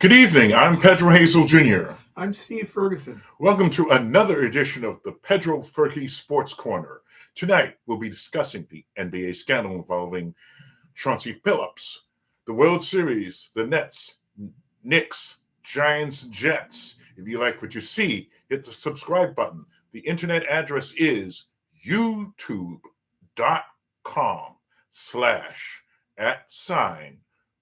Good evening. I'm Pedro Hazel Jr. I'm Steve Ferguson. Welcome to another edition of the PedroFergie Sportscorner. Tonight, we'll be discussing the NBA scandal involving Chauncey Billups, the World Series, the Nets, Knicks, Giants, Jets. If you like what you see, hit the subscribe button. The internet address is youtube.com/@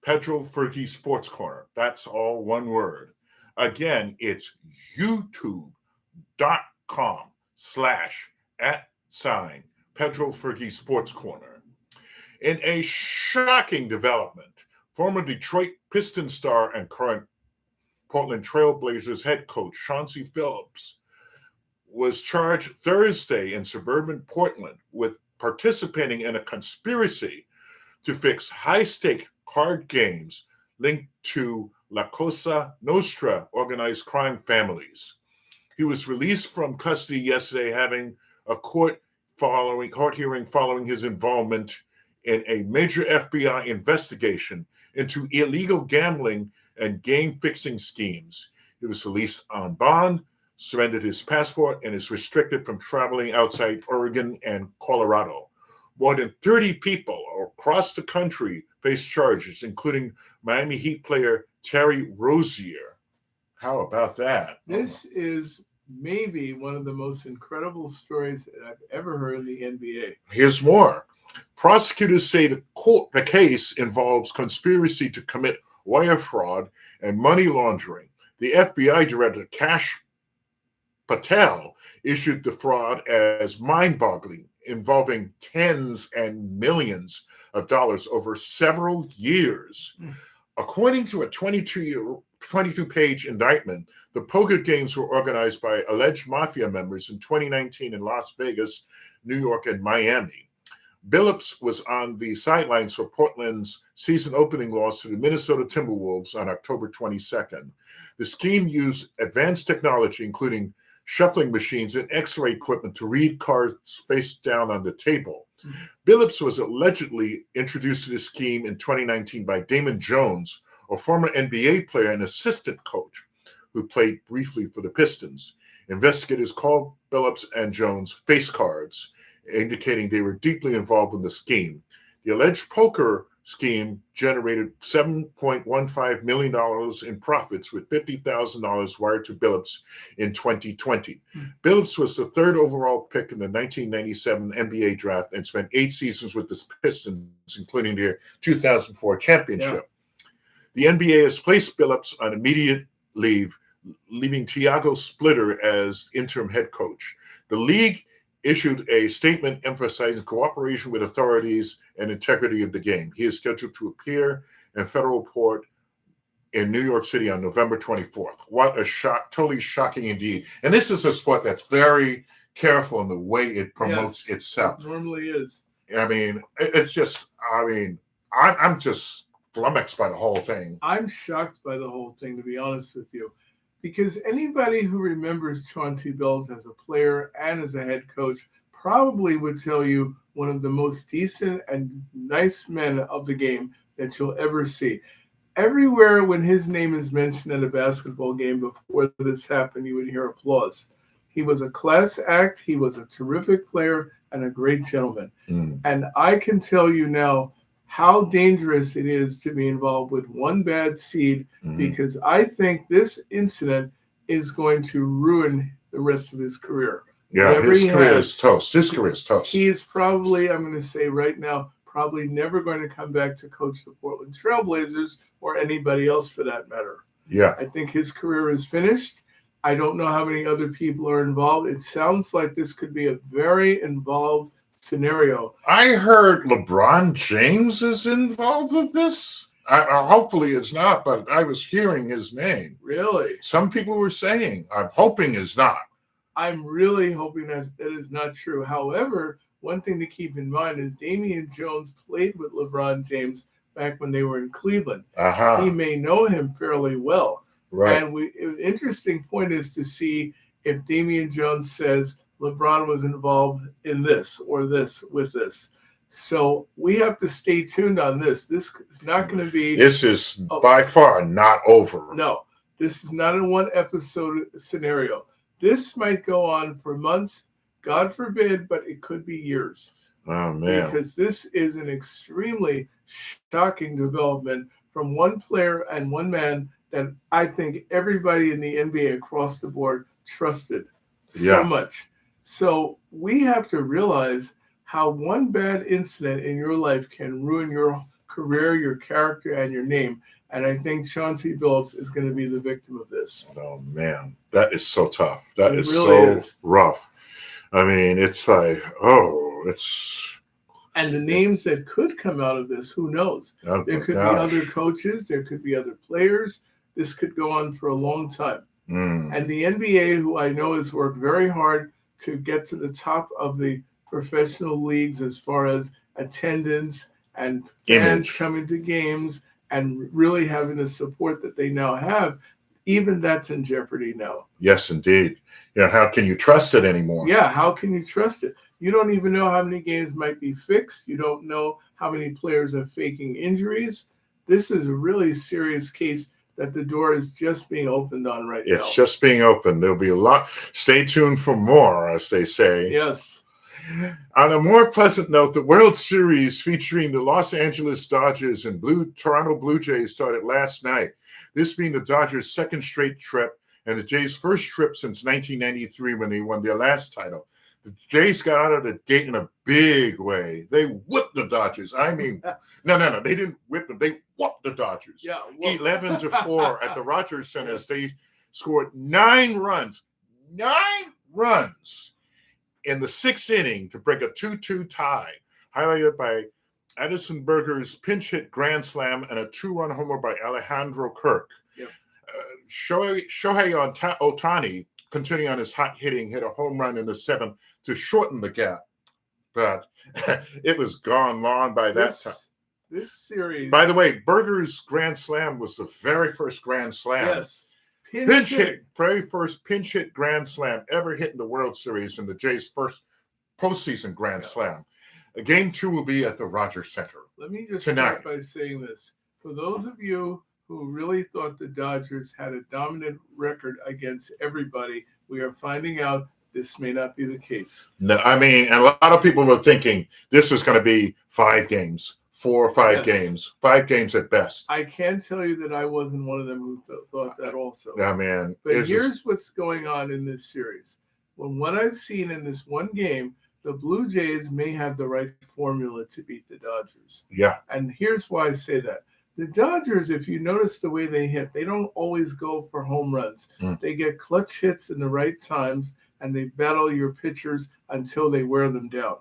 PedroFergie Sportscorner. That's all one word. Again, it's youtube.com/@ PedroFergie Sportscorner. In a shocking development, former Detroit Pistons star and current Portland Trail Blazers head coach Chauncey Billups was charged Thursday in suburban Portland with participating in a conspiracy to fix high-stake card games linked to La Cosa Nostra organized crime families. He was released from custody yesterday, having a court hearing following his involvement in a major FBI investigation into illegal gambling and game-fixing schemes. He was released on bond, surrendered his passport, and is restricted from traveling outside Oregon and Colorado. More than 30 people across the country face charges, including Miami Heat player Terry Rozier. How about that? This is maybe one of the most incredible stories that I've ever heard in the NBA. Here's more. Prosecutors say the case involves conspiracy to commit wire fraud and money laundering. The FBI director, Kash Patel, issued the fraud as mind-boggling, involving tens and millions of dollars over several years. According to a 22-page indictment, the poker games were organized by alleged mafia members in 2019 in Las Vegas, New York, and Miami. Billups was on the sidelines for Portland's season opening loss to the Minnesota Timberwolves on October 22nd. The scheme used advanced technology, including shuffling machines and X-ray equipment to read cards face down on the table. Billups was allegedly introduced to the scheme in 2019 by Damon Jones, a former NBA player and assistant coach who played briefly for the Pistons. Investigators called Billups and Jones face cards, indicating they were deeply involved in the scheme. The alleged poker scheme generated $7.15 million in profits, with $50,000 wired to Billups in 2020. Billups was the third overall pick in the 1997 NBA draft and spent 8 seasons with the Pistons, including their 2004 championship. The NBA has placed Billups on immediate leave, leaving Tiago Splitter as interim head coach. The league issued a statement emphasizing cooperation with authorities and integrity of the game. He is scheduled to appear in federal court in New York City on November 24th. What a shock, totally shocking indeed. And this is a sport that's very careful in the way it promotes itself. It normally is. I mean, it's just, I'm just flummoxed by the whole thing. I'm shocked by the whole thing, to be honest with you. Because anybody who remembers Chauncey Billups as a player and as a head coach probably would tell you one of the most decent and nice men of the game that you'll ever see. Everywhere when his name is mentioned at a basketball game before this happened, you would hear applause. He was a class act. He was a terrific player and a great gentleman. And I can tell you now how dangerous it is to be involved with one bad seed, because I think this incident is going to ruin the rest of his career. Yeah, his career is toast. His career is toast. He is probably, I'm going to say right now, probably never going to come back to coach the Portland Trail Blazers or anybody else for that matter. Yeah. I think his career is finished. I don't know how many other people are involved. It sounds like this could be a very involved scenario. I heard LeBron James is involved with this. Hopefully it's not, but I was hearing his name. Really? Some people were saying. I'm hoping it's not. I'm really hoping that is not true. However, one thing to keep in mind is Damian Jones played with LeBron James back when they were in Cleveland. He may know him fairly well. Right. And an interesting point is to see if Damian Jones says LeBron was involved in this or this with this. So we have to stay tuned on this. This is not going to be. This is by far not over. No, this is not a one episode scenario. This might go on for months, God forbid, but it could be years. Oh, man. Because this is an extremely shocking development from one player and one man that I think everybody in the NBA across the board trusted so much. So we have to realize how one bad incident in your life can ruin your career, your character, and your name. And I think Chauncey Billups is going to be the victim of this. Oh, man. That is so tough. That is really so rough. I mean, it's like, it's... And the names that could come out of this, who knows? Oh, there could be other coaches. There could be other players. This could go on for a long time. And the NBA, who I know has worked very hard to get to the top of the professional leagues as far as attendance and fans coming to games and really having the support that they now have, even that's in jeopardy now. Yes, indeed. How can you trust it anymore? Yeah, how can you trust it? You don't even know how many games might be fixed. You don't know how many players are faking injuries. This is a really serious case that the door is just being opened on right now. It's just being opened. There'll be a lot. Stay tuned for more, as they say. Yes. On a more pleasant note, the World Series featuring the Los Angeles Dodgers and Toronto Blue Jays started last night. This being the Dodgers' second straight trip and the Jays' first trip since 1993 when they won their last title. The Jays got out of the gate in a big way. They whooped the Dodgers. I mean, no. They didn't whip them. They whooped the Dodgers. Yeah, 11-4 at the Rogers Center. Yes. They scored 9 runs. 9 runs in the 6th inning to break a 2-2 tie, highlighted by Addison Berger's pinch hit grand slam and a 2-run homer by Alejandro Kirk. Yep. Shohei Ohtani, continuing on his hot hitting, hit a home run in the 7th to shorten the gap. But it was gone long by that time. This series. By the way, Berger's grand slam was the very first grand slam. Yes. Pinch hit, very first pinch hit grand slam ever hit in the World Series and the Jays' first postseason grand slam. Game 2 will be at the Rogers Center. Let me just tonight. start by saying this. For those of you who really thought the Dodgers had a dominant record against everybody, we are finding out this may not be the case. No, I mean, and a lot of people were thinking this is going to be 5 games, 4 or 5 games, 5 games at best. I can tell you that I wasn't one of them who thought that also. Yeah, man. But here's what's going on in this series. From what I've seen in this one game, the Blue Jays may have the right formula to beat the Dodgers. Yeah. And here's why I say that. The Dodgers, if you notice the way they hit, they don't always go for home runs. They get clutch hits in the right times, and they battle your pitchers until they wear them down.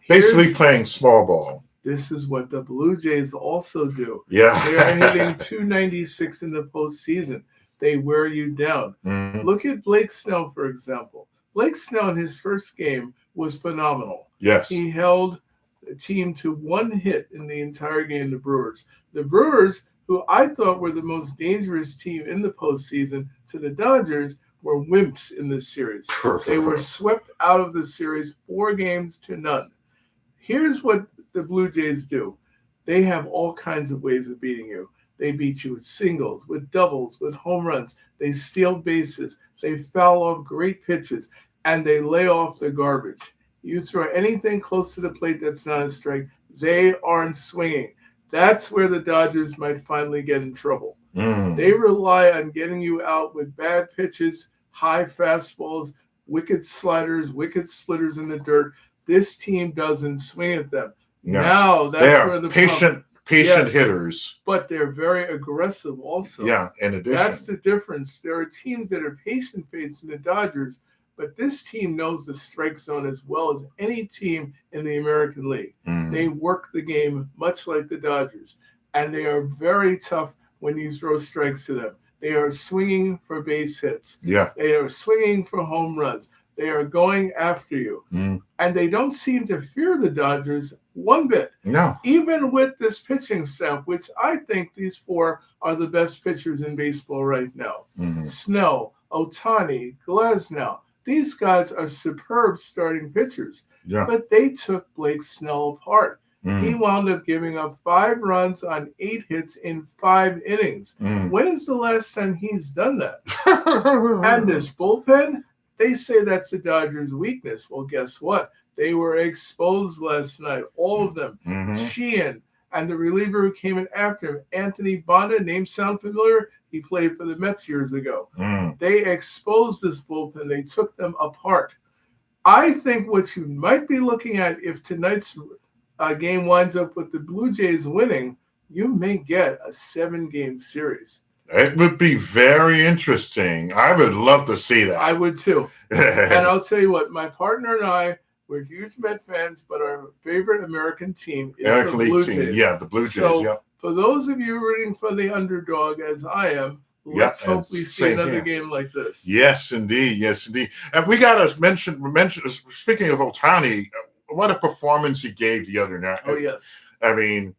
Basically playing small ball. This is what the Blue Jays also do. Yeah. They are hitting 296 in the postseason. They wear you down. Look at Blake Snell, for example. Blake Snell in his first game was phenomenal. Yes. He held the team to 1 hit in the entire game, the Brewers. The Brewers, who I thought were the most dangerous team in the postseason to the Dodgers, were wimps in this series. They were swept out of the series 4-0. Here's what the Blue Jays do. They have all kinds of ways of beating you. They beat you with singles, with doubles, with home runs. They steal bases. They foul off great pitches, and they lay off the garbage. You throw anything close to the plate that's not a strike, they aren't swinging. That's where the Dodgers might finally get in trouble. They rely on getting you out with bad pitches, high fastballs, wicked sliders, wicked splitters in the dirt. This team doesn't swing at them. No. Now that's where the patient hitters. But they're very aggressive also. Yeah, in addition. That's the difference. There are teams that are patient facing the Dodgers, but this team knows the strike zone as well as any team in the American League. They work the game much like the Dodgers, and they are very tough when you throw strikes to them. They are swinging for base hits. Yeah. They are swinging for home runs. They are going after you. And they don't seem to fear the Dodgers one bit. No. Even with this pitching staff, which I think these 4 are the best pitchers in baseball right now. Snell, Ohtani, Glasnow. These guys are superb starting pitchers. Yeah. But they took Blake Snell apart. Mm. He wound up giving up 5 runs on 8 hits in 5 innings. Mm. When is the last time he's done that? And this bullpen, they say that's the Dodgers' weakness. Well, guess what? They were exposed last night, all of them. Mm-hmm. Sheehan and the reliever who came in after him, Anthony Bonda, name sound familiar? He played for the Mets years ago. Mm. They exposed this bullpen. They took them apart. I think what you might be looking at if tonight's game winds up with the Blue Jays winning, you may get a 7-game series. It would be very interesting. I would love to see that. I would too. And I'll tell you what, my partner and I, we're huge Met fans, but our favorite American team is the Blue Jays. Yeah, the Blue Jays. So yeah. For those of you rooting for the underdog, as I am, let's hope we see another game like this. Yes, indeed. Yes, indeed. And we got to mention. Speaking of Ohtani, what a performance he gave the other night. Oh yes. I mean,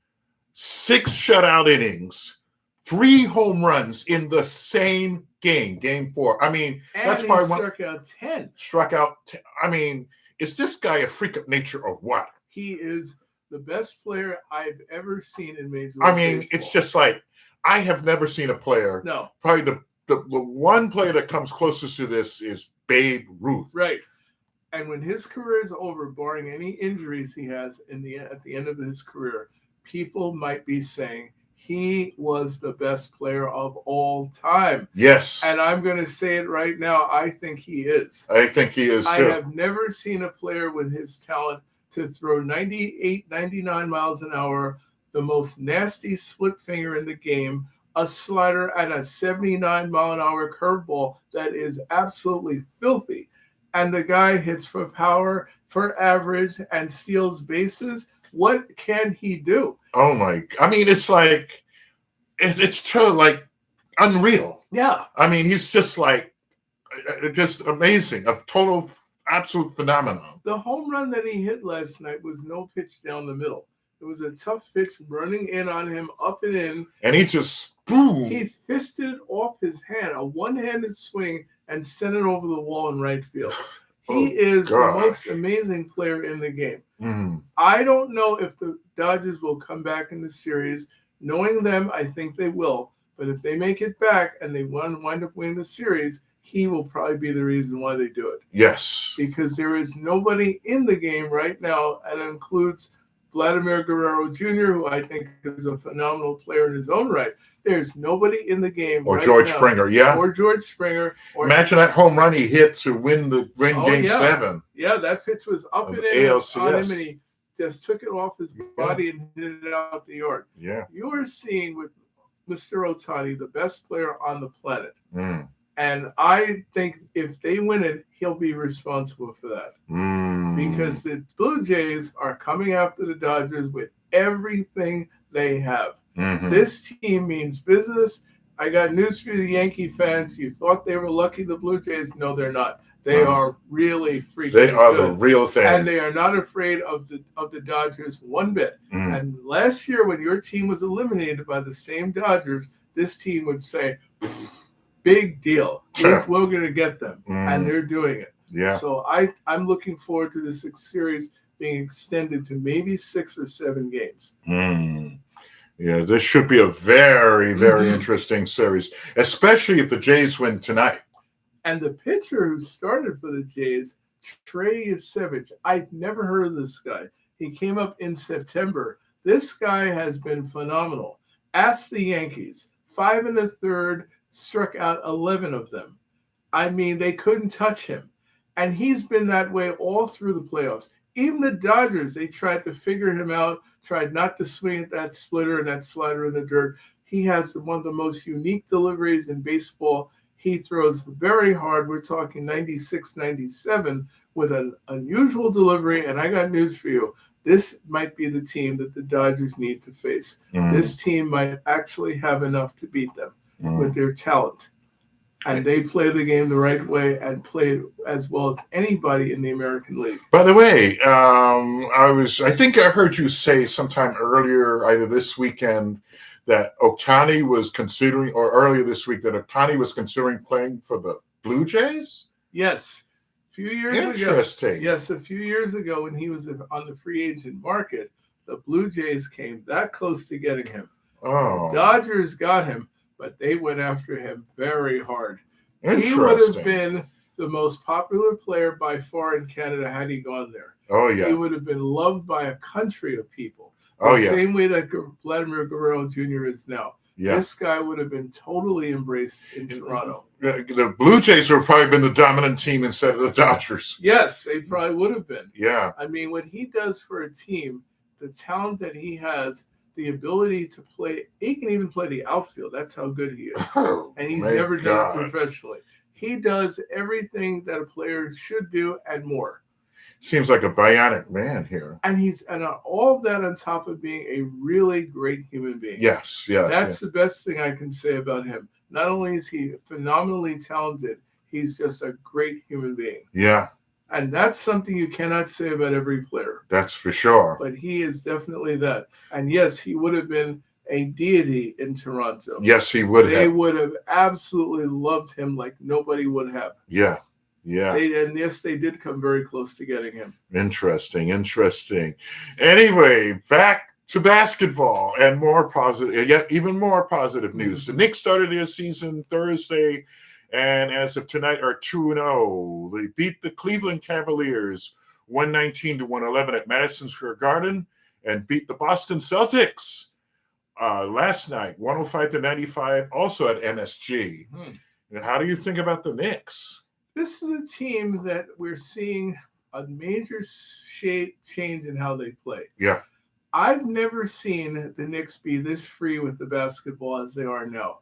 6 shutout innings, 3 home runs in the same game, Game 4. I mean, and that's why struck out 10. Struck out. I mean, is this guy a freak of nature or what? He is the best player I've ever seen in Major League I mean, Baseball. it's just like I have never seen a player. No. Probably the one player that comes closest to this is Babe Ruth. Right. And when his career is over, barring any injuries he has at the end of his career, people might be saying he was the best player of all time. Yes. And I'm going to say it right now. I think he is. I think he is, too. I have never seen a player with his talent to throw 98, 99 miles an hour, the most nasty split finger in the game, a slider, and a 79-mile-an-hour curveball that is absolutely filthy. And the guy hits for power, for average, and steals bases. What can he do? Oh, my. I mean, it's like, it's too, like, unreal. Yeah. I mean, he's just like, just amazing. A total, absolute phenomenon. The home run that he hit last night was no pitch down the middle. It was a tough pitch running in on him, up and in. And he just, boom. He fisted it off his hand, a one-handed swing, and sent it over the wall in right field. He is the most amazing player in the game. Mm. I don't know if the Dodgers will come back in the series. Knowing them, I think they will. But if they make it back and they wind up winning the series, he will probably be the reason why they do it. Yes. Because there is nobody in the game right now, and it includes Vladimir Guerrero Jr., who I think is a phenomenal player in his own right. There's nobody in the game or right George now. Springer, yeah. Or George Springer. Or imagine that home run he hit to win Game 7. Yeah, that pitch was up and in on him, and he just took it off his body and hit it out the yard. Yeah. You are seeing with Mr. Ohtani the best player on the planet. Mm. And I think if they win it, he'll be responsible for that. Because the Blue Jays are coming after the Dodgers with everything they have. Mm-hmm. This team means business. I got news for the Yankee fans. You thought they were lucky, the Blue Jays? No, they're not. They are really freaking They are good. the real thing. And they are not afraid of the Dodgers one bit. Mm. And last year when your team was eliminated by the same Dodgers, this team would say, big deal. We're going to get them. And they're doing it. Yeah. So I'm looking forward to this series being extended to maybe 6 or 7 games. Mm. Yeah, this should be a very, very interesting series, especially if the Jays win tonight. And the pitcher who started for the Jays, Trey Yasevich, I've never heard of this guy. He came up in September. This guy has been phenomenal. Ask the Yankees. 5 1/3, struck out 11 of them. I mean, they couldn't touch him. And he's been that way all through the playoffs. Even the Dodgers, they tried to figure him out, tried not to swing at that splitter and that slider in the dirt. He has one of the most unique deliveries in baseball. He throws very hard. We're talking 96, 97 with an unusual delivery. And I got news for you. This might be the team that the Dodgers need to face. This team might actually have enough to beat them with their talent. And they play the game the right way and play as well as anybody in the American League. By the way, I think I heard you say sometime earlier, either this weekend, that Ohtani was considering, or earlier this week, that Ohtani was considering playing for the Blue Jays? Yes. few years Interesting. ago, yes, a few years ago when he was on the free agent market, the Blue Jays came that close to getting him. Oh, The Dodgers got him, but they went after him very hard. interesting. He would have been the most popular player by far in Canada had he gone there. Oh, yeah. He would have been loved by a country of people. Oh, The yeah. same way that Vladimir Guerrero Jr. is now. Yeah. This guy would have been totally embraced in Toronto. The Blue Jays would have probably been the dominant team instead of the Dodgers. Yes, they probably would have been. Yeah. I mean, what he does for a team, the talent that he has, the ability to play, he can even play the outfield. That's how good he is. Oh, And he's my never God. done it professionally. He does everything that a player should do and more. Seems like a bionic man here. And all of that on top of being a really great human being. Yes, yes. That's the best thing I can say about him. Not only is he phenomenally talented, he's just a great human being. Yeah, And that's something you cannot say about every player. that's for sure. But he is definitely that. And yes, he would have been a deity in Toronto. Yes, he would They have. would have absolutely loved him like nobody would have. Yeah, yeah. And yes, they did come very close to getting him. Interesting. Anyway, back to basketball and more positive, yet even more positive news. The Knicks started their season Thursday, and as of tonight are 2-0. They beat the Cleveland Cavaliers 119-111 at Madison Square Garden, and beat the Boston Celtics last night 105-95, also at MSG. And how do you think about the Knicks? This is a team that we're seeing a major change in how they play. Yeah. I've never seen the Knicks be this free with the basketball as they are now.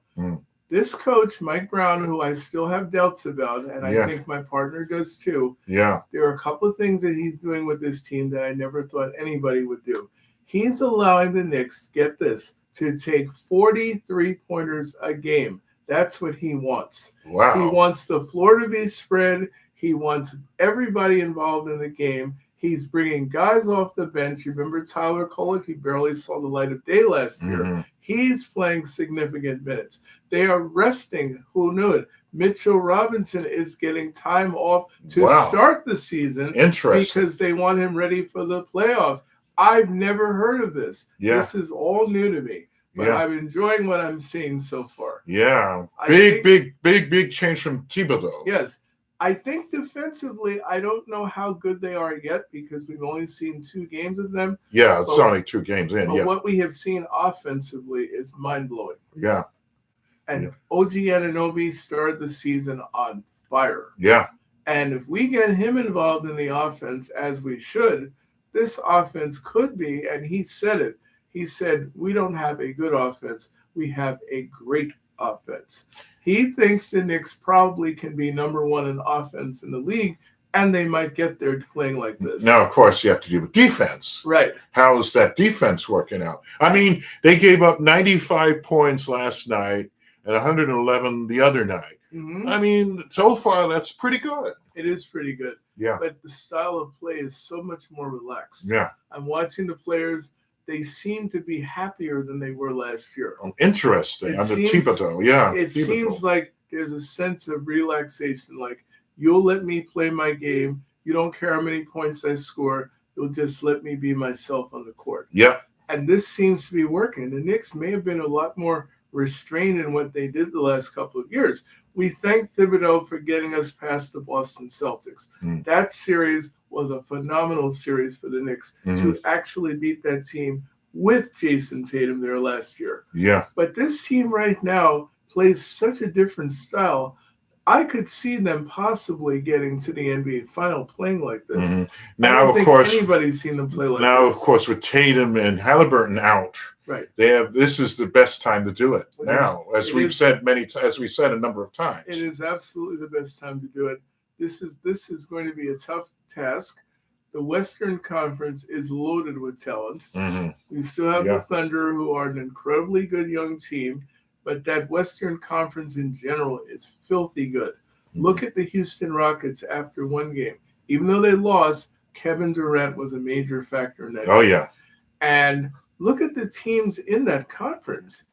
This coach, Mike Brown, who I still have doubts about, and I think my partner does too. Yeah. There are a couple of things that he's doing with this team that I never thought anybody would do. He's allowing the Knicks, get this, to take 40 3-pointers a game. That's what he wants. Wow. He wants the floor to be spread. He wants everybody involved in the game. He's bringing guys off the bench. You remember Tyler Kolek? He barely saw the light of day last year. He's playing significant minutes. They are resting. Who knew it? Mitchell Robinson is getting time off to start the season. Interesting. Because they want him ready for the playoffs. I've never heard of this. Yeah. This is all new to me. But I'm enjoying what I'm seeing so far. Yeah. Big change from Thibodeau. Yes. I think defensively, I don't know how good they are yet because we've only seen 2 games of them. Yeah, it's only 2 games in. But what we have seen offensively is mind-blowing. Yeah. And OG Anunoby started the season on fire. Yeah. And if we get him involved in the offense as we should, this offense could be, and he said it, he said, we don't have a good offense. We have a great offense. He thinks the Knicks probably can be number 1 in offense in the league, and they might get there playing like this. Now, of course, you have to do with defense. Right. How is that defense working out? I mean, they gave up 95 points last night and 111 the other night. I mean, so far, that's pretty good. It is pretty good. Yeah. But the style of play is so much more relaxed. Yeah. I'm watching the players. They seem to be happier than they were last year. Interesting. Under Thibodeau, yeah. It seems like there's a sense of relaxation. Like, you'll let me play my game. You don't care how many points I score. You'll just let me be myself on the court. Yeah. And this seems to be working. The Knicks may have been a lot more restrained in what they did the last couple of years. We thank Thibodeau for getting us past the Boston Celtics. That series was a phenomenal series for the Knicks to actually beat that team with Jason Tatum there last year. Yeah. But this team right now plays such a different style. I could see them possibly getting to the NBA final playing like this. Now, of course, anybody's seen them play like this. Now, of course, with Tatum and Halliburton out, right? This is the best time to do it. Now, as we've said a number of times, it is absolutely the best time to do it. This is going to be a tough task. The Western Conference is loaded with talent. We still have the Thunder, who are an incredibly good young team. But that Western Conference in general is filthy good. Look at the Houston Rockets after 1 game. Even though they lost, Kevin Durant was a major factor in that game. Yeah. And look at the teams in that conference.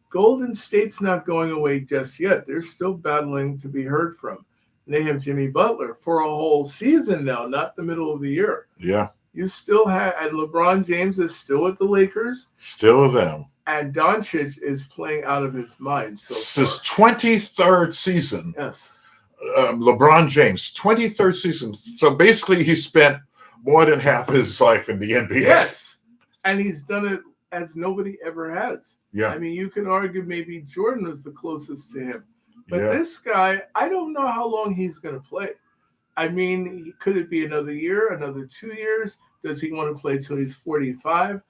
Golden State's not going away just yet. They're still battling to be heard from. and they have Jimmy Butler for a whole season now, not the middle of the year. Yeah. You still have, and LeBron James is still with the Lakers. Still with them. And Doncic is playing out of his mind so It's far. his 23rd season. Yes. LeBron James, 23rd season. So basically, he spent more than half his life in the NBA. Yes. And he's done it as nobody ever has. Yeah. I mean, you can argue maybe Jordan was the closest to him. But Yeah. this guy, I don't know how long he's going to play. I mean, could it be another year, another 2 years? Does he want to play till he's 45?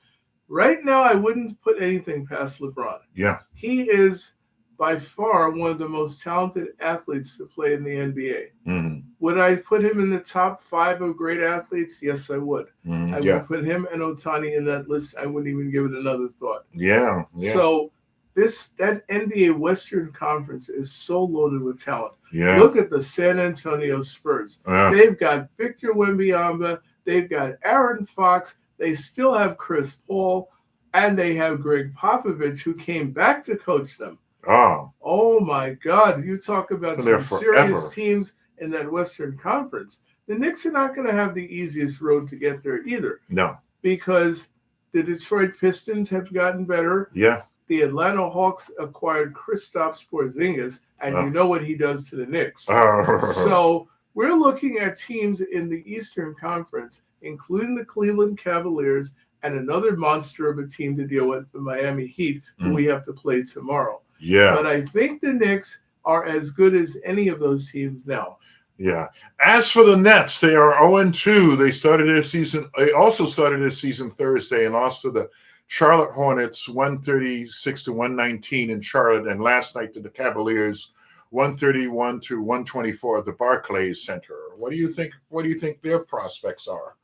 Right now, I wouldn't put anything past LeBron. Yeah. He is by far one of the most talented athletes to play in the NBA. Mm-hmm. Would I put him in the top 5 of great athletes? Yes, I would. Mm-hmm. I would put him and Ohtani in that list. I wouldn't even give it another thought. Yeah. Yeah. So that NBA Western Conference is so loaded with talent. Yeah. Look at the San Antonio Spurs. They've got Victor Wembanyama. They've got Aaron Fox. They still have Chris Paul. And they have Greg Popovich, who came back to coach them. Oh my God. You talk about some serious teams in that Western Conference. The Knicks are not going to have the easiest road to get there either. No. Because the Detroit Pistons have gotten better. Yeah. The Atlanta Hawks acquired Kristaps Porzingis, and you know what he does to the Knicks. So we're looking at teams in the Eastern Conference, including the Cleveland Cavaliers and another monster of a team to deal with, the Miami Heat, who we have to play tomorrow. Yeah. But I think the Knicks are as good as any of those teams now. Yeah. As for the Nets, they are 0-2. They started their season. They also started their season Thursday and lost to the Charlotte Hornets 136-119 in Charlotte, and last night to the Cavaliers 131-124 at the Barclays Center. What do you think? What do you think their prospects are?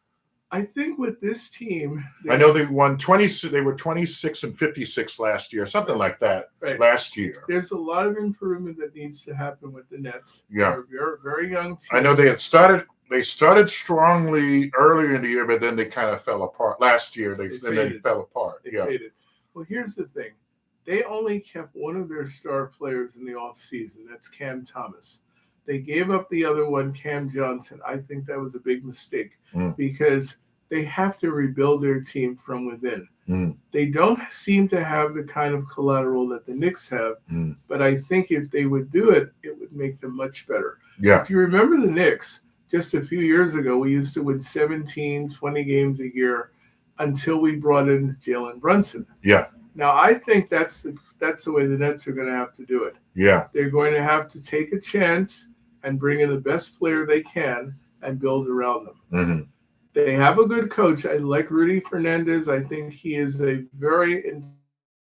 I think with this team, I know they won 20. They were 26-56 last year, something like that. Right. Last year, there's a lot of improvement that needs to happen with the Nets. Yeah, they're a very young team. I know they had started. They started strongly earlier in the year, but then they kind of fell apart. Last year, they fell apart. They faded. Well, here's the thing. They only kept one of their star players in the offseason. That's Cam Thomas. They gave up the other one, Cam Johnson. I think that was a big mistake because they have to rebuild their team from within. They don't seem to have the kind of collateral that the Knicks have, but I think if they would do it, it would make them much better. Yeah. If you remember the Knicks, just a few years ago, we used to win 17, 20 games a year until we brought in Jalen Brunson. Yeah. Now, I think that's the way the Nets are going to have to do it. Yeah. They're going to have to take a chance and bring in the best player they can and build around them. Mm-hmm. They have a good coach. I like Rudy Fernandez. I think he is a very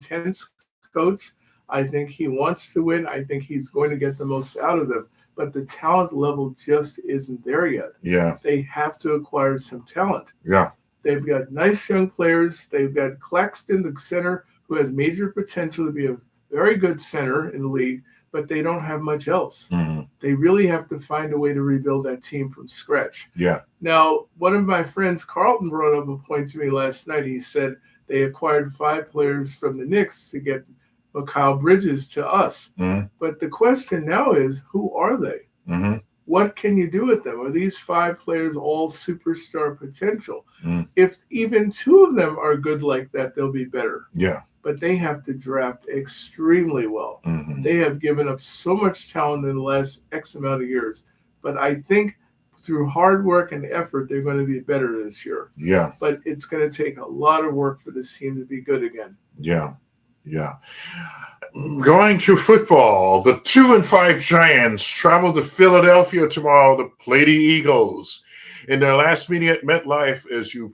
intense coach. I think he wants to win. I think he's going to get the most out of them. But the talent level just isn't there yet. Yeah. They have to acquire some talent. Yeah. They've got nice young players. They've got Claxton, the center, who has major potential to be a very good center in the league, but they don't have much else. They really have to find a way to rebuild that team from scratch. Yeah. Now, one of my friends, Carlton, brought up a point to me last night. He said they acquired 5 players from the Knicks to get Mikal Bridges to us. But the question now is, who are they? What can you do with them? Are these 5 players all superstar potential? If even 2 of them are good like that, they'll be better. Yeah. But they have to draft extremely well. They have given up so much talent in the last X amount of years. But I think through hard work and effort, they're going to be better this year. Yeah. But it's going to take a lot of work for this team to be good again. Yeah. Yeah. Going to football, the 2-5 Giants travel to Philadelphia tomorrow to play the Eagles. In their last meeting at MetLife, as you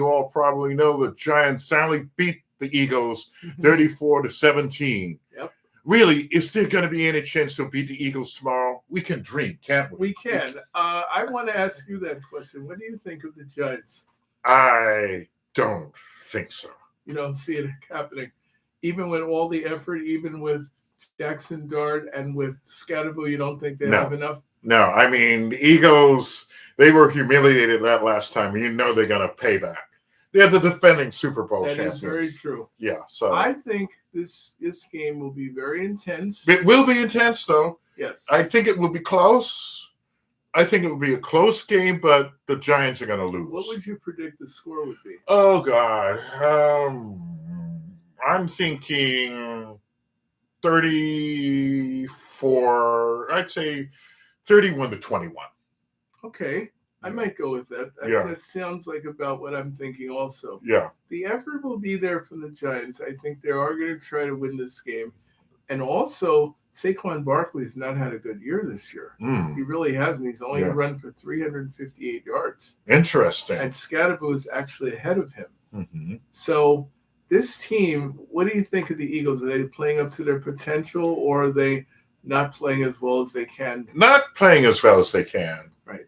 all probably know, the Giants soundly beat the Eagles 34-17. Yep. Really, is there going to be any chance to beat the Eagles tomorrow? We can dream, can't we? We can. I want to ask you that question. What do you think of the Giants? I don't think so. You don't see it happening. Even with all the effort, even with Jackson Dart and with Scatterville, you don't think they have enough? No, I mean, the Eagles, they were humiliated that last time. You know they're going to pay back. They're the defending Super Bowl champions. That is very true. Yeah, so I think this game will be very intense. It will be intense, though. Yes. I think it will be close. I think it will be a close game, but the Giants are going to lose. What would you predict the score would be? Oh, God. I'm thinking 34. I'd say 31-21. Okay. I might go with that. That sounds like about what I'm thinking also. Yeah. The effort will be there from the Giants. I think they are going to try to win this game. And also, Saquon Barkley's not had a good year this year. He really hasn't. He's only run for 358 yards. Interesting. And Scadaboo is actually ahead of him. Mm-hmm. So this team, what do you think of the Eagles? Are they playing up to their potential, or are they not playing as well as they can? Not playing as well as they can. Right.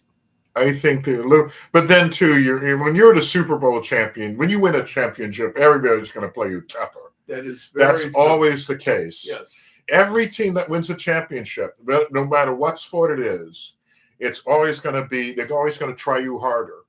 I think they're a little, but then too, when you're the Super Bowl champion, when you win a championship, everybody's going to play you tougher. That's always the case. Yes. Every team that wins a championship, no matter what sport it is, it's always going to be, they're always going to try you harder.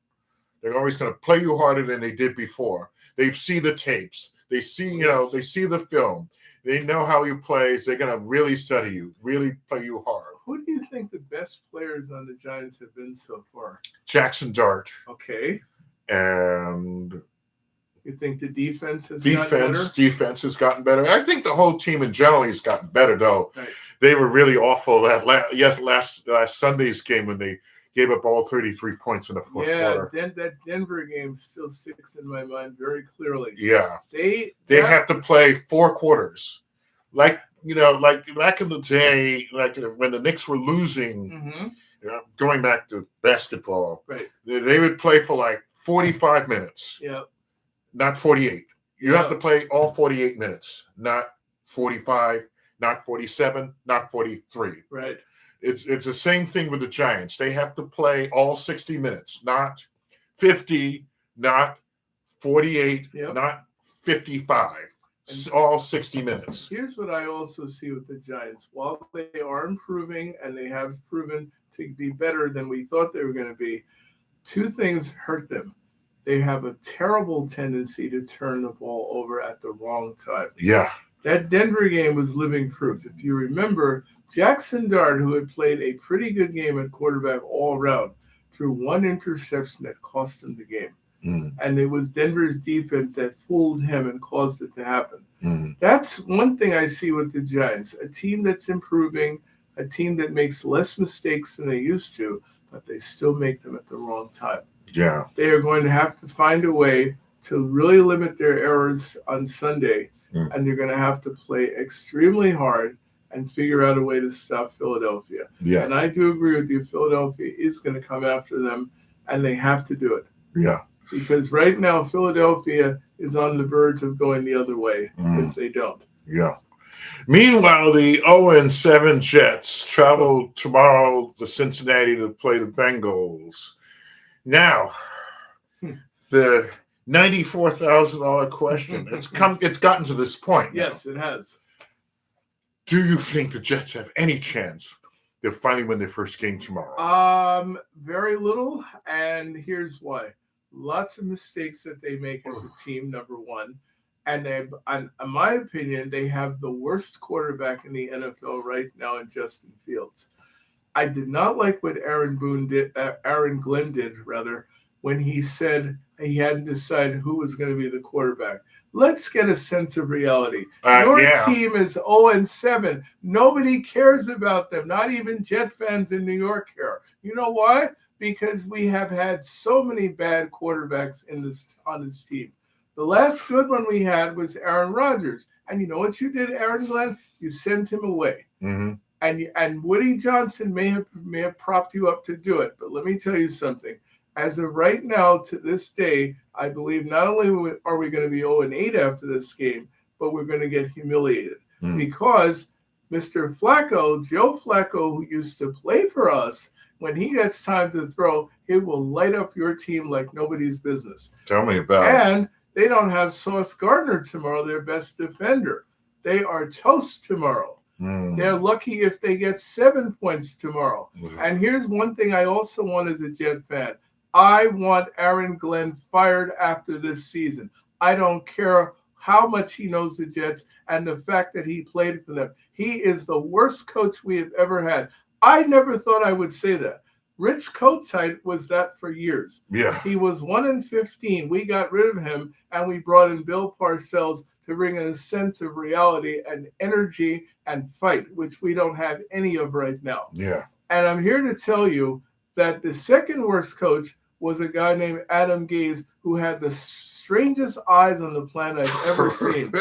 They're always going to play you harder than they did before. They see the tapes. They see, they see the film. They know how you play. They're going to really study you, really play you hard. Who do you think the best players on the Giants have been so far? Jackson Dart. Okay. And you think the defense has gotten better? Defense has gotten better. I think the whole team in general has gotten better, though. Right. They were really awful last Sunday's game when they gave up all 33 points in the fourth quarter. Yeah, that Denver game still sticks in my mind very clearly. Yeah. They have to play 4 quarters. Like back in the day, like when the Knicks were losing, going back to basketball, right? They would play for like 45 minutes. Yeah. Not 48. You have to play all 48 minutes, not 45, not 47, not 43. Right. It's the same thing with the Giants. They have to play all 60 minutes, not 50, not 48, not 55. All 60 minutes. Here's what I also see with the Giants. While they are improving and they have proven to be better than we thought they were going to be, 2 things hurt them. They have a terrible tendency to turn the ball over at the wrong time. Yeah. That Denver game was living proof. If you remember, Jackson Dart, who had played a pretty good game at quarterback all around, threw 1 interception that cost him the game. And it was Denver's defense that fooled him and caused it to happen. That's one thing I see with the Giants, a team that's improving, a team that makes less mistakes than they used to, but they still make them at the wrong time. Yeah. They are going to have to find a way to really limit their errors on Sunday, and they're going to have to play extremely hard and figure out a way to stop Philadelphia. Yeah. And I do agree with you. Philadelphia is going to come after them, and they have to do it. Yeah. Because right now, Philadelphia is on the verge of going the other way if they don't. Yeah. Meanwhile, the 0-7 Jets travel tomorrow to Cincinnati to play the Bengals. Now, the $94,000 question. It's gotten to this point. Yes, it has. Do you think the Jets have any chance they'll finally win their first game tomorrow? Very little, and here's why. Lots of mistakes that they make as a team, number one. And in my opinion, they have the worst quarterback in the NFL right now in Justin Fields. I did not like what Aaron Glenn did, when he said he hadn't decided who was going to be the quarterback. Let's get a sense of reality. Your team is 0-7. Nobody cares about them. Not even Jet fans in New York care. You know why? Because we have had so many bad quarterbacks on this team. The last good one we had was Aaron Rodgers. And you know what you did, Aaron Glenn? You sent him away. Mm-hmm. And Woody Johnson may have propped you up to do it. But let me tell you something. As of right now, to this day, I believe not only are we going to be 0-8 after this game, but we're going to get humiliated. Because Mr. Flacco, Joe Flacco, who used to play for us, when he gets time to throw, he will light up your team like nobody's business. Tell me about it. And they don't have Sauce Gardner tomorrow, their best defender. They are toast tomorrow. They're lucky if they get 7 points tomorrow. And here's one thing I also want as a Jet fan. I want Aaron Glenn fired after this season. I don't care how much he knows the Jets and the fact that he played for them. He is the worst coach we have ever had. I never thought I would say that. Rich Kotite was that for years. Yeah. He was 1-15. We got rid of him, and we brought in Bill Parcells to bring in a sense of reality and energy and fight, which we don't have any of right now. Yeah. And I'm here to tell you that the second worst coach was a guy named Adam Gase, who had the strangest eyes on the planet I've ever seen.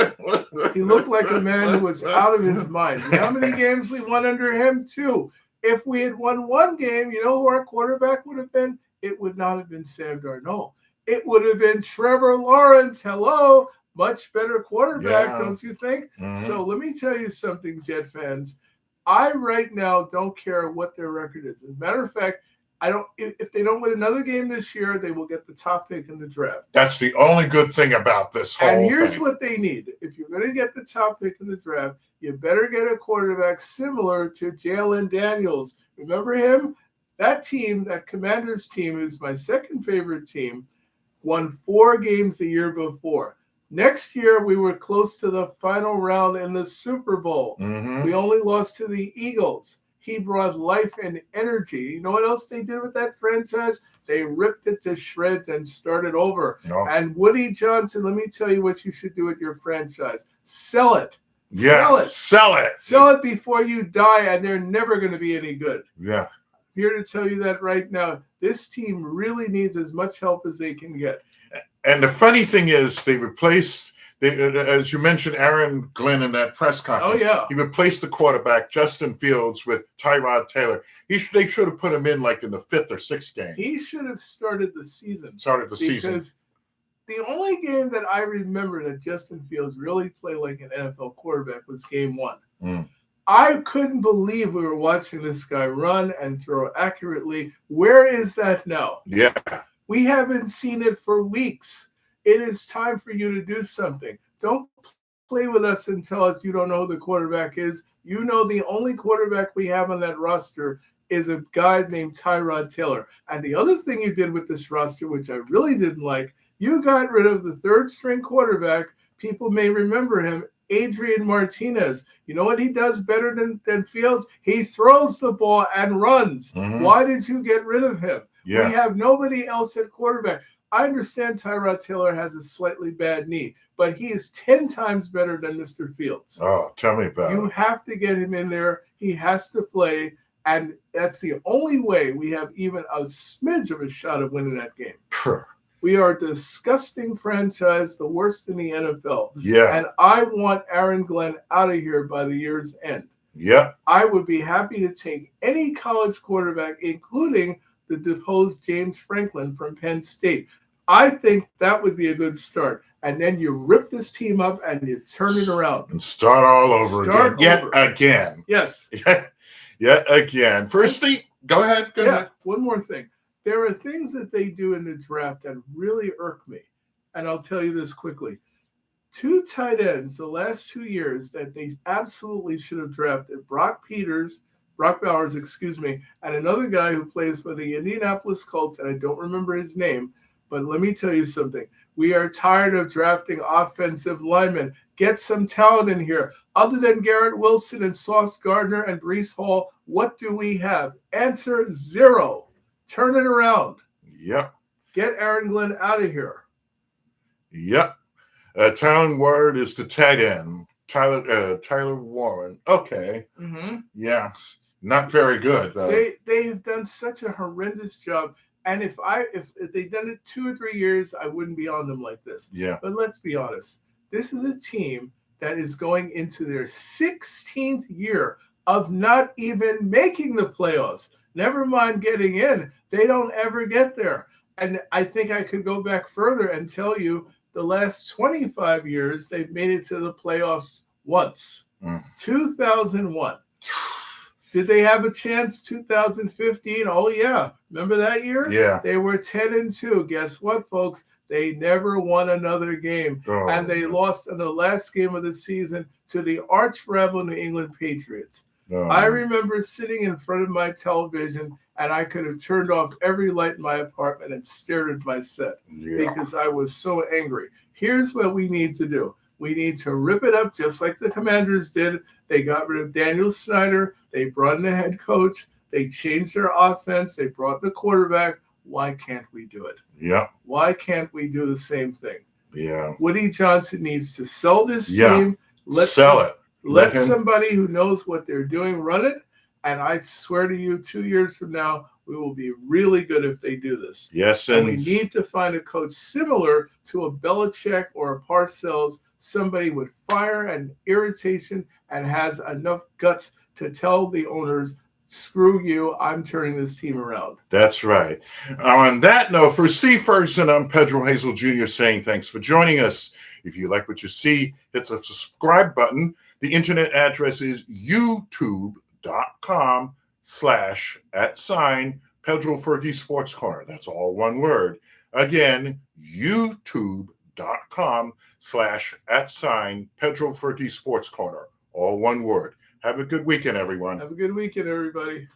He looked like a man who was out of his mind. You know how many games we won under him? 2. If we had won 1 game, you know who our quarterback would have been? It would not have been Sam Darnold. It would have been Trevor Lawrence. Hello. Much better quarterback, don't you think? Mm-hmm. So let me tell you something, Jet fans. I right now don't care what their record is. As a matter of fact, I don't. If they don't win another game this year, they will get the top pick in the draft. That's the only good thing about this whole thing. And here's what they need. If you're going to get the top pick in the draft, you better get a quarterback similar to Jalen Daniels. Remember him? That team, that Commanders team, is my second favorite team, won 4 games the year before. Next year, we were close to the final round in the Super Bowl. Mm-hmm. We only lost to the Eagles. He brought life and energy. You know what else they did with that franchise? They ripped it to shreds and started over. No. And Woody Johnson, let me tell you what you should do with your franchise. Sell it. Yeah, sell it. Sell it before you die, and they're never going to be any good. Yeah. I'm here to tell you that right now. This team really needs as much help as they can get. And the funny thing is, they replaced, as you mentioned, Aaron Glenn in that press conference. Oh, yeah. He replaced the quarterback, Justin Fields, with Tyrod Taylor. They should have put him in like in the 5th or 6th game. He should have started the season. Because the only game that I remember that Justin Fields really played like an NFL quarterback was game 1. Mm. I couldn't believe we were watching this guy run and throw accurately. Where is that now? Yeah. We haven't seen it for weeks. It is time for you to do something. Don't play with us and tell us you don't know who the quarterback is. You know the only quarterback we have on that roster is a guy named Tyrod Taylor. And the other thing you did with this roster, which I really didn't like, you got rid of the 3rd-string quarterback. People may remember him, Adrian Martinez. You know what he does better than Fields? He throws the ball and runs. Mm-hmm. Why did you get rid of him? Yeah. We have nobody else at quarterback. I understand Tyrod Taylor has a slightly bad knee, but he is 10 times better than Mr. Fields. Oh, tell me about it. You have to get him in there. He has to play, and that's the only way we have even a smidge of a shot of winning that game. Sure. We are a disgusting franchise, the worst in the NFL. Yeah. And I want Aaron Glenn out of here by the year's end. Yeah. I would be happy to take any college quarterback, including the deposed James Franklin from Penn State. I think that would be a good start. And then you rip this team up and you turn it around. And start all over again. Yet again. Yes. Yet again. Firstly, go ahead. Go ahead. One more thing. There are things that they do in the draft that really irk me. And I'll tell you this quickly. 2 tight ends the last 2 years that they absolutely should have drafted, Brock Bowers, and another guy who plays for the Indianapolis Colts, and I don't remember his name, but let me tell you something. We are tired of drafting offensive linemen. Get some talent in here. Other than Garrett Wilson and Sauce Gardner and Breece Hall, what do we have? Answer 0. Turn it around. Yep. Get Aaron Glenn out of here. Yep. Tyler Ward is the tight end. Tyler Warren. Okay. Mm-hmm. Yeah. Not very good, though. They've done such a horrendous job. And if they'd done it 2 or 3 years, I wouldn't be on them like this. Yeah. But let's be honest. This is a team that is going into their 16th year of not even making the playoffs. Never mind getting in. They don't ever get there. And I think I could go back further and tell you the last 25 years, they've made it to the playoffs once. 2001. Did they have a chance 2015? Oh, yeah. Remember that year? Yeah. They were 10-2. Guess what, folks? They never won another game. Oh. And they lost in the last game of the season to the arch rival New England Patriots. Oh. I remember sitting in front of my television, and I could have turned off every light in my apartment and stared at my set because I was so angry. Here's what we need to do. We need to rip it up just like the Commanders did. They got rid of Daniel Snyder. They brought in a head coach. They changed their offense. They brought in a quarterback. Why can't we do it? Yeah. Why can't we do the same thing? Yeah. Woody Johnson needs to sell this team. Sell it. Let somebody who knows what they're doing run it. And I swear to you, 2 years from now, we will be really good if they do this. Yes, and we need to find a coach similar to a Belichick or a Parcells, somebody with fire and irritation and has enough guts to tell the owners, screw you, I'm turning this team around. That's right. On that note, for Steve Ferguson, I'm Pedro Hazel Jr. saying thanks for joining us. If you like what you see, hit the subscribe button. The internet address is youtube.com/@PedroFergie Sportscorner. That's all one word. Again, youtube.com/@PedroFergie Sportscorner. All one word. Have a good weekend, everyone. Have a good weekend, everybody.